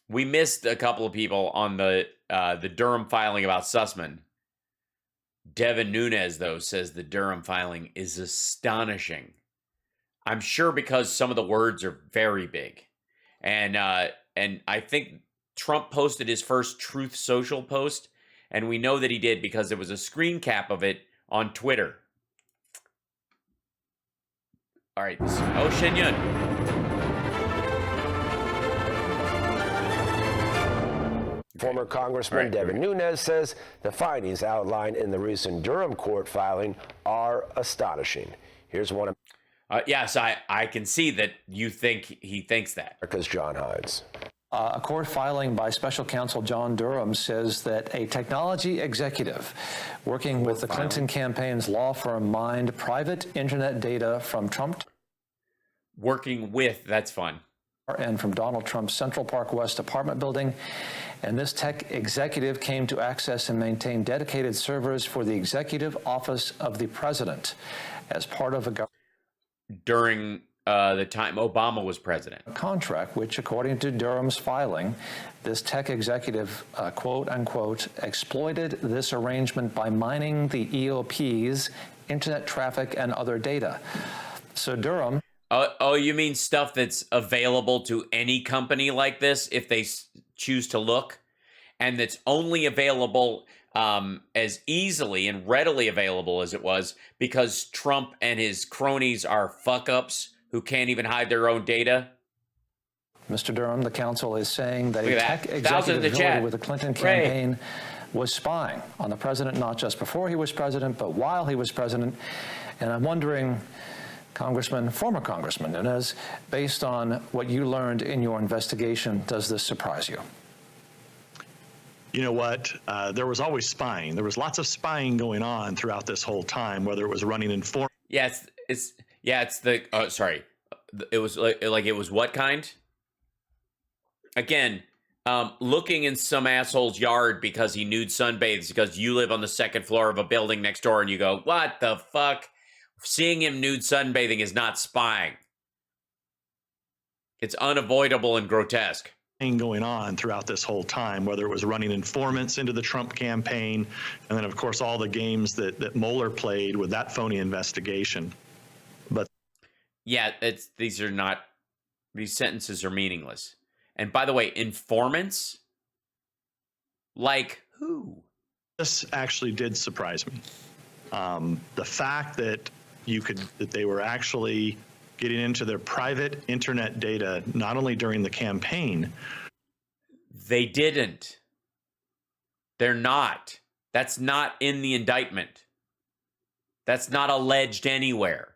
We missed a couple of people on the Durham filing about Sussman. Devin Nunes, though, says the Durham filing is astonishing. I'm sure because some of the words are very big. And I think Trump posted his first Truth Social post, and we know that he did because there was a screen cap of it on Twitter. All right. Oh, Shen Yun. Former Congressman Devin Nunes says the findings outlined in the recent Durham court filing are astonishing. Here's one of yes, I can see that you think he thinks that. America's John Hines. A court filing by special counsel John Durham says that a technology executive working with the Clinton campaign's law firm mined private internet data from Trump. Working with, that's fun. And from Donald Trump's Central Park West apartment building. And this tech executive came to access and maintain dedicated servers for the executive office of the president as part of a government. During the time Obama was president. Contract, which according to Durham's filing, this tech executive, quote unquote, exploited this arrangement by mining the EOP's internet traffic and other data. So Durham. Oh, you mean stuff that's available to any company like this if they choose to look, and that's only available as easily and readily available as it was because Trump and his cronies are fuck-ups who can't even hide their own data? Mr. Durham, the counsel is saying that a tech executive affiliated with the Clinton campaign was spying on the president, not just before he was president, but while he was president. And I'm wondering, former Congressman Nunes, based on what you learned in your investigation, does this surprise you? You know what? There was always spying. There was lots of spying going on throughout this whole time, whether it was running inform. Yeah, it's the. Oh, sorry. It was like it was what kind? Again, looking in some asshole's yard because he nude sunbathes because you live on the second floor of a building next door and you go, what the fuck? Seeing him nude sunbathing is not spying. It's unavoidable and grotesque. Going on throughout this whole time, whether it was running informants into the Trump campaign, and then, of course, all the games that Mueller played with that phony investigation. But yeah, these sentences are meaningless. And by the way, informants? Like who? This actually did surprise me. The fact that they were actually getting into their private internet data, not only during the campaign. They didn't. They're not. That's not in the indictment. That's not alleged anywhere.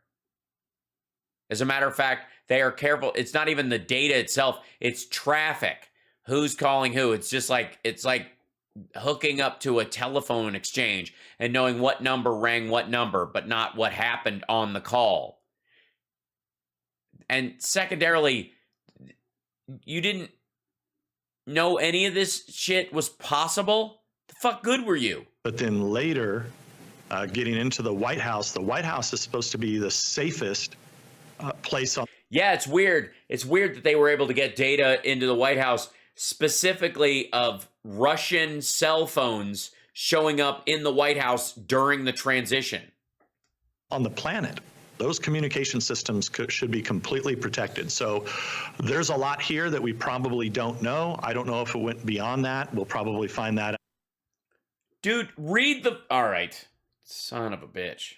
As a matter of fact, they are careful. It's not even the data itself. It's traffic. Who's calling who? It's just like, it's like hooking up to a telephone exchange and knowing what number rang what number, but not what happened on the call. And secondarily, you didn't know any of this shit was possible? The fuck good were you? But then later, getting into the White House is supposed to be the safest place on. Yeah, it's weird. It's weird that they were able to get data into the White House, specifically of Russian cell phones showing up in the White House during the transition. On the planet. Those communication systems should be completely protected. So there's a lot here that we probably don't know. I don't know if it went beyond that. We'll probably find that out. Dude, read the... All right. Son of a bitch.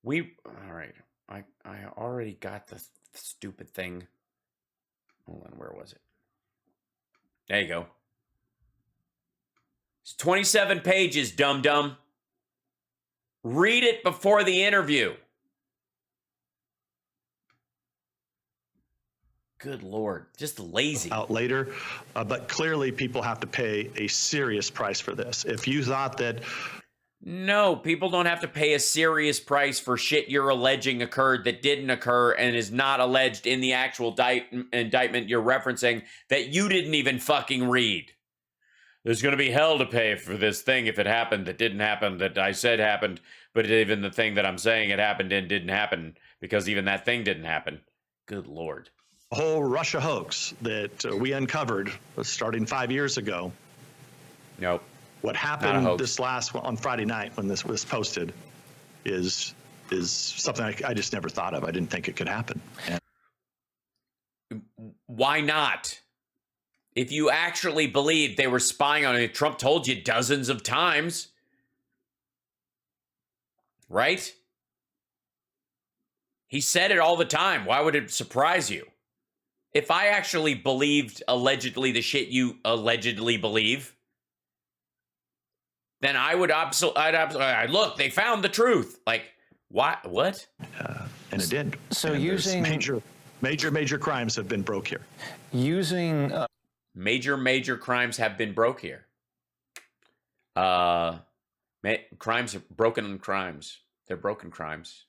All right. I already got the stupid thing. Hold on, where was it? There you go. It's 27 pages, dum-dum. Read it before the interview. Good Lord, just lazy. Out later, but clearly people have to pay a serious price for this. If you thought that... No, people don't have to pay a serious price for shit you're alleging occurred that didn't occur and is not alleged in the actual indictment you're referencing that you didn't even fucking read. There's going to be hell to pay for this thing if it happened that didn't happen, that I said happened, but even the thing that I'm saying it happened and didn't happen because even that thing didn't happen. Good Lord. whole Russia hoax that we uncovered starting 5 years ago. Nope. What happened this on Friday night when this was posted is something I just never thought of. I didn't think it could happen. Why not? If you actually believed they were spying on it, Trump told you dozens of times. Right? He said it all the time. Why would it surprise you? If I actually believed allegedly the shit you allegedly believe, then I would absolutely look, they found the truth. Like, what? And it did. So and using major crimes have been broke here. Using major crimes have been broke here. Crimes are broken crimes. They're broken crimes.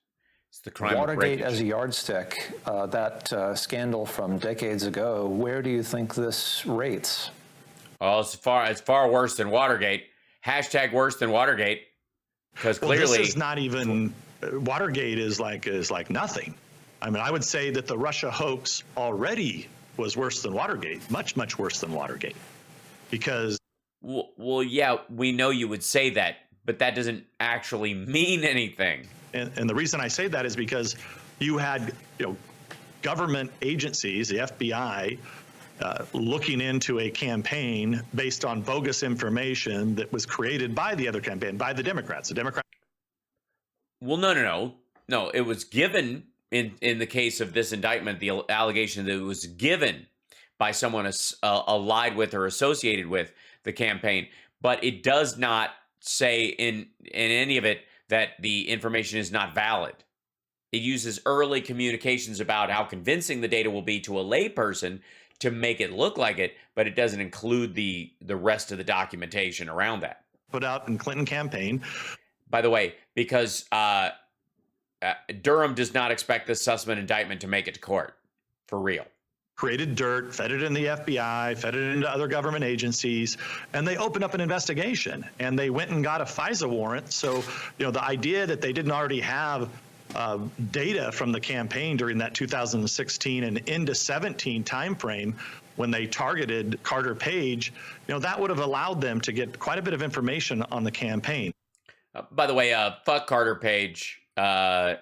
It's the crime Watergate of as a yardstick, that scandal from decades ago. Where do you think this rates? Oh, it's far worse than Watergate. Hashtag worse than Watergate. Because clearly, this is not even Watergate is like nothing. I mean, I would say that the Russia hoax already was worse than Watergate, much worse than Watergate, because. Well, yeah, we know you would say that, but that doesn't actually mean anything. And the reason I say that is because you had, government agencies, the FBI, looking into a campaign based on bogus information that was created by the other campaign, by the Democrats. Well, no. It was given in the case of this indictment, the allegation that it was given by someone allied with or associated with the campaign, but it does not say in any of it that the information is not valid. It uses early communications about how convincing the data will be to a layperson to make it look like it, but it doesn't include the rest of the documentation around that. Put out in Clinton campaign. By the way, because Durham does not expect this Sussman indictment to make it to court, for real. Created dirt, fed it in the FBI, fed it into other government agencies, and they opened up an investigation, and they went and got a FISA warrant. So, the idea that they didn't already have data from the campaign during that 2016 and into 17 timeframe when they targeted Carter Page, that would have allowed them to get quite a bit of information on the campaign. By the way, fuck Carter Page. Again,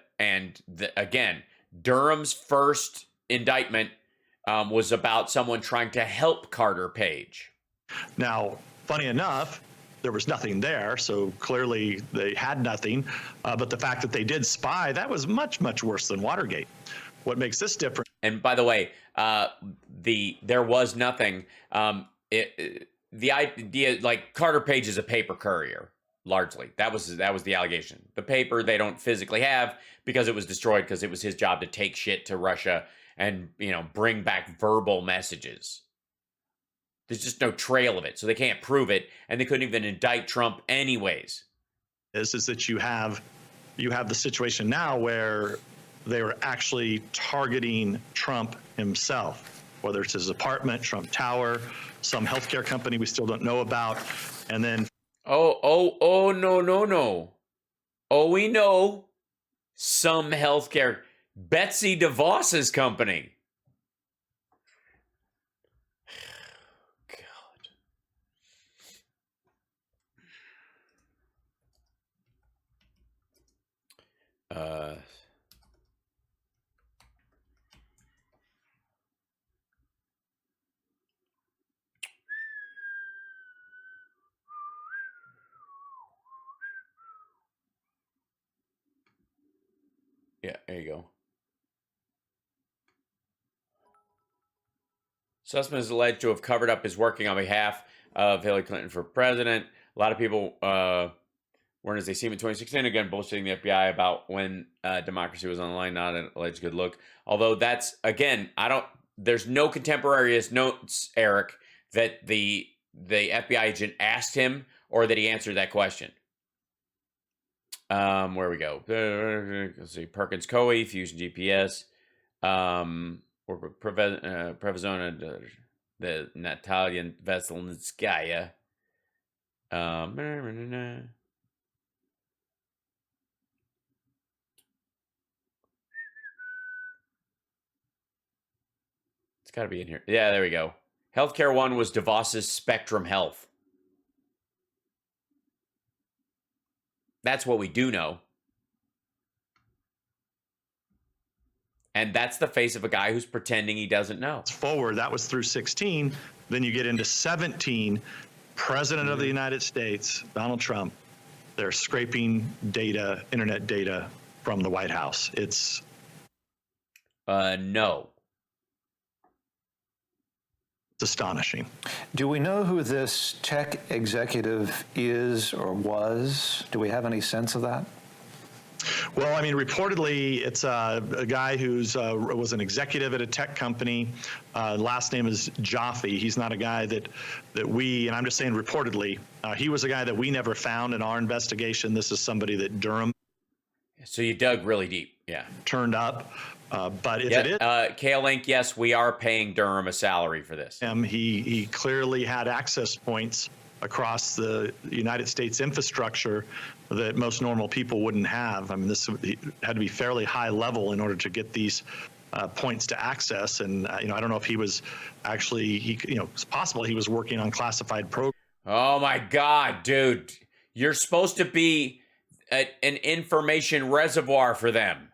Durham's first indictment was about someone trying to help Carter Page. Now, funny enough, there was nothing there, so clearly they had nothing. But the fact that they did spy, that was much worse than Watergate. What makes this different? And by the way, there was nothing. The idea, like Carter Page is a paper courier, largely. That was the allegation. The paper they don't physically have because it was destroyed because it was his job to take shit to Russia and, bring back verbal messages. There's just no trail of it, so they can't prove it, and they couldn't even indict Trump anyways. Is that you have the situation now where they were actually targeting Trump himself, whether it's his apartment, Trump Tower, some healthcare company we still don't know about, and then no. Oh, we know some healthcare. Betsy DeVos's company. God. Yeah, there you go. Sussman is alleged to have covered up his working on behalf of Hillary Clinton for president. A lot of people weren't as they seem in 2016. Again, bullshitting the FBI about when democracy was on the line. Not an alleged good look. Although that's, again, there's no contemporaneous notes, Eric, that the FBI agent asked him or that he answered that question. Where we go? Let's see. Perkins Coie, Fusion GPS. Or Prevezona, the Natalia Veselnitskaya. got to be in here. Yeah, there we go. Healthcare One was DeVos's Spectrum Health. That's what we do know. And that's the face of a guy who's pretending he doesn't know. Forward, that was through 16. Then you get into 17, President of the United States, Donald Trump, they're scraping data, internet data from the White House. It's... No. It's astonishing. Do we know who this tech executive is or was? Do we have any sense of that? Well, I mean, reportedly, it's a guy who's was an executive at a tech company. Last name is Jaffe. He's not a guy that we, and I'm just saying reportedly, he was a guy that we never found in our investigation. This is somebody that Durham. So you dug really deep, yeah. Turned up. But if it is, Kale Link, yes, we are paying Durham a salary for this. He clearly had access points across the United States infrastructure that most normal people wouldn't have. I mean, this had to be fairly high level in order to get these points to access. And I don't know if he was actually, it's possible he was working on classified programs. Oh my God, dude! You're supposed to be an information reservoir for them.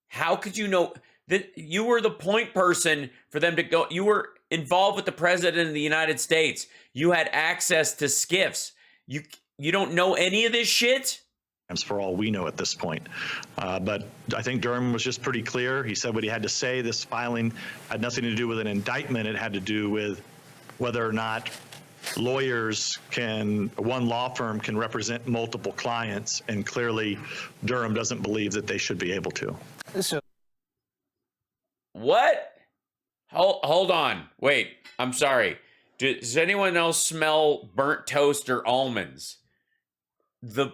How could you know that you were the point person for them to go? You were involved with the president of the United States. You had access to SCIFs. You don't know any of this shit? For all we know at this point. But I think Durham was just pretty clear. He said what he had to say. This filing had nothing to do with an indictment. It had to do with whether or not one law firm can represent multiple clients. And clearly Durham doesn't believe that they should be able to. So, what? Hold on. Wait, I'm sorry. Does anyone else smell burnt toast or almonds? That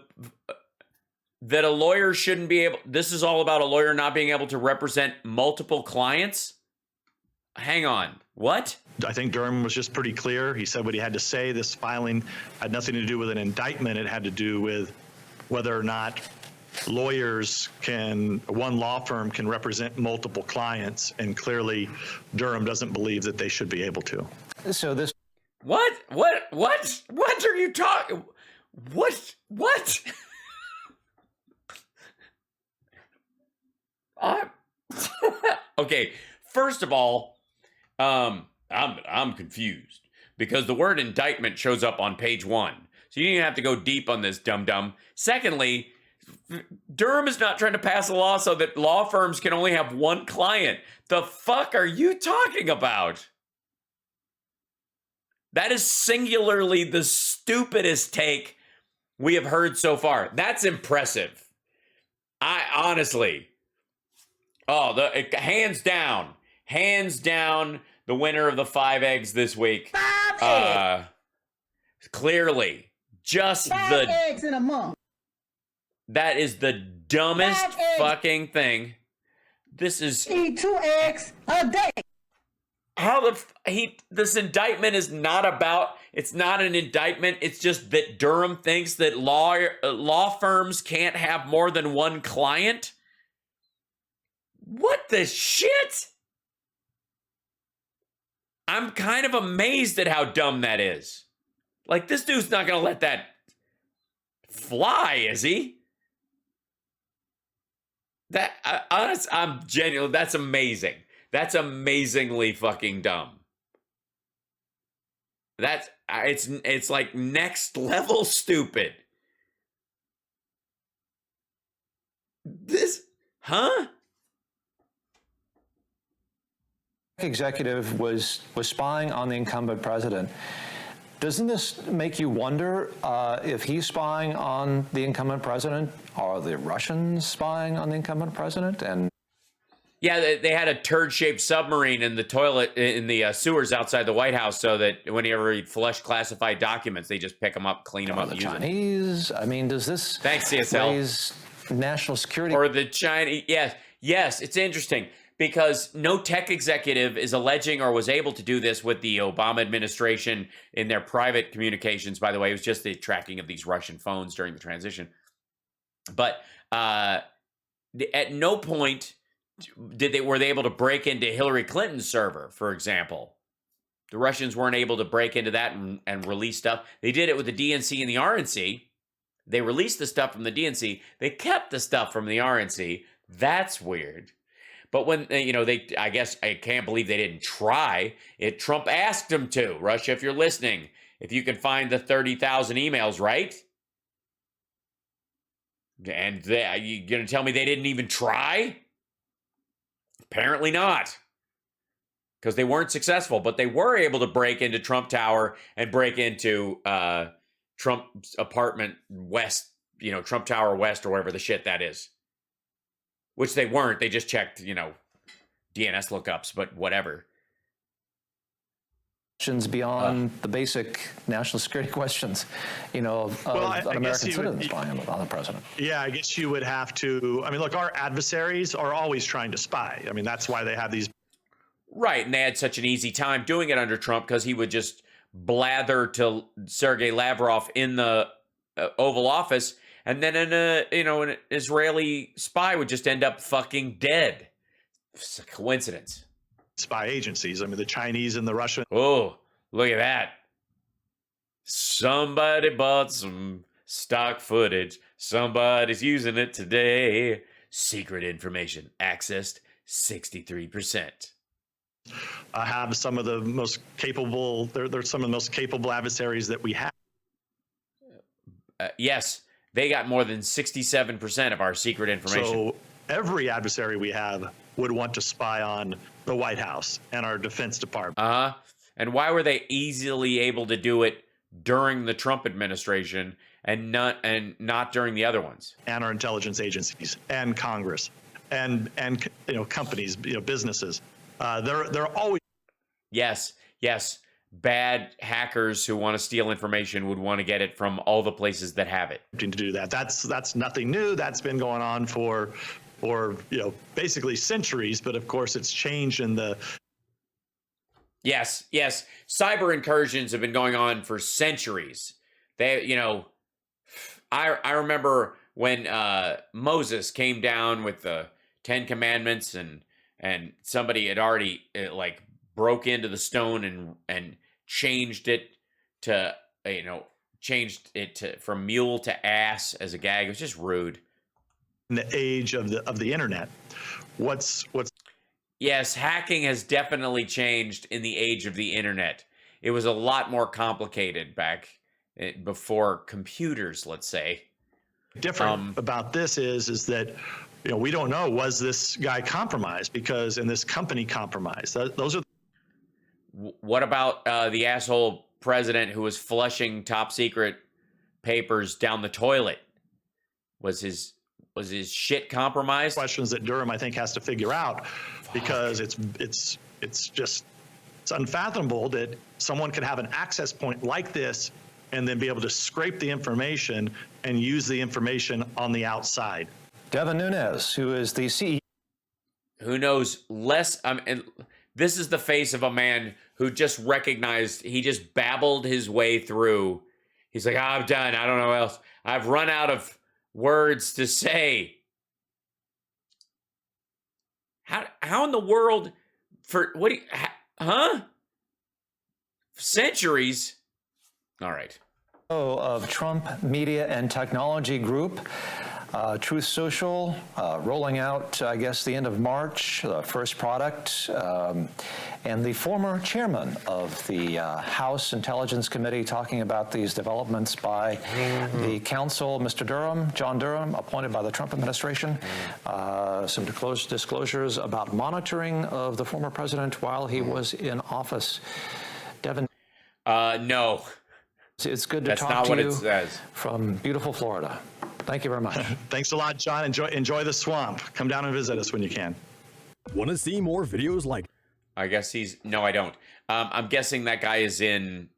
a lawyer shouldn't be able... This is all about a lawyer not being able to represent multiple clients? Hang on. What? I think Durham was just pretty clear. He said what he had to say. This filing had nothing to do with an indictment. It had to do with whether or not one law firm can represent multiple clients, and clearly Durham doesn't believe that they should be able to. So this... What are you talking... What? Okay, first of all, I'm confused because the word indictment shows up on page 1. So you didn't have to go deep on this, dum-dum. Secondly, Durham is not trying to pass a law so that law firms can only have one client. The fuck are you talking about? That is singularly the stupidest take we have heard so far. That's impressive. I honestly, hands down, the winner of the 5 eggs this week. 5 eggs. Clearly, just 5 eggs in a month. That is the dumbest fucking thing. This is... Eat 2 eggs a day. This indictment is not about... It's not an indictment. It's just that Durham thinks that law firms can't have more than one client. What the shit? I'm kind of amazed at how dumb that is. Like, this dude's not going to let that fly, is he? I'm genuine. That's amazing. That's amazingly fucking dumb. It's like next level stupid. Executive was spying on the incumbent president. Doesn't this make you wonder if he's spying on the incumbent president? Are the Russians spying on the incumbent president? And yeah, they had a turd-shaped submarine in the toilet in the sewers outside the White House, so that whenever he flushed classified documents, they just pick them up, clean them up, the and use Chinese. I mean, does this raise national security? Or the Chinese? Yes. It's interesting because no tech executive is alleging or was able to do this with the Obama administration in their private communications. By the way, it was just the tracking of these Russian phones during the transition. But at no point were they able to break into Hillary Clinton's server, for example? The Russians weren't able to break into that and release stuff. They did it with the DNC and the RNC. They released the stuff from the DNC. They kept the stuff from the RNC. That's weird. But when, I guess I can't believe they didn't try it. Trump asked them to. Russia, if you're listening, if you can find the 30,000 emails, right? And you going to tell me they didn't even try? Apparently not. Because they weren't successful, but they were able to break into Trump Tower and break into Trump's apartment west, Trump Tower West or whatever the shit that is. Which they weren't. They just checked, DNS lookups, but whatever. Beyond the basic national security questions, of American citizens spying on the president. Yeah, I guess you would have to. I mean, look, our adversaries are always trying to spy. I mean, that's why they have these. Right, and they had such an easy time doing it under Trump because he would just blather to Sergei Lavrov in the Oval Office, and then an Israeli spy would just end up fucking dead. It's a coincidence. Spy agencies. I mean, the Chinese and the Russian. Oh, look at that. Somebody bought some stock footage. Somebody's using it today. Secret information accessed 63%. Have some of the most capable, they're some of the most capable adversaries that we have. Yes, they got more than 67% of our secret information. So every adversary we have would want to spy on the White House and our Defense Department. And why were they easily able to do it during the Trump administration and not during the other ones? And our intelligence agencies and Congress and companies, businesses. They're always. Yes. Bad hackers who want to steal information would want to get it from all the places that have it. To do that. That's nothing new. That's been going on for basically centuries, but of course it's changed in the. Yes. Cyber incursions have been going on for centuries. They, I remember when Moses came down with the 10 Commandments and somebody had already broke into the stone and changed it to, from mule to ass as a gag. It was just rude. In the age of the internet, what's Yes, hacking has definitely changed in the age of the internet. It was a lot more complicated back before computers, let's say. Different about this is that we don't know, was this guy compromised and this company compromised. Those are. What about the asshole president who was flushing top secret papers down the toilet? Was his shit compromised? Questions that Durham, I think, has to figure out, because it's unfathomable that someone could have an access point like this and then be able to scrape the information and use the information on the outside. Devin Nunes, who is the CEO. Who knows less? This is the face of a man who just recognized, he just babbled his way through. He's like, I'm done. I don't know what else. I've run out of words to say. How in the world centuries? All right. Of Trump Media and Technology Group, Truth Social, rolling out, I guess, the end of March, the first product, and the former chairman of the House Intelligence Committee talking about these developments by the counsel, Mr. Durham, John Durham, appointed by the Trump administration. Some disclosures about monitoring of the former president while he was in office. Devin? No. It's good to That's talk not to what you it says. From beautiful Florida. Thank you very much. Thanks a lot, John. Enjoy the swamp. Come down and visit us when you can. Want to see more videos like? I guess no, I don't. I'm guessing that guy is in,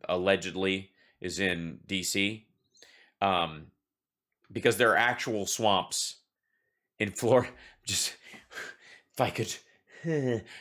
allegedly is in DC, because there are actual swamps in Florida. Just if I could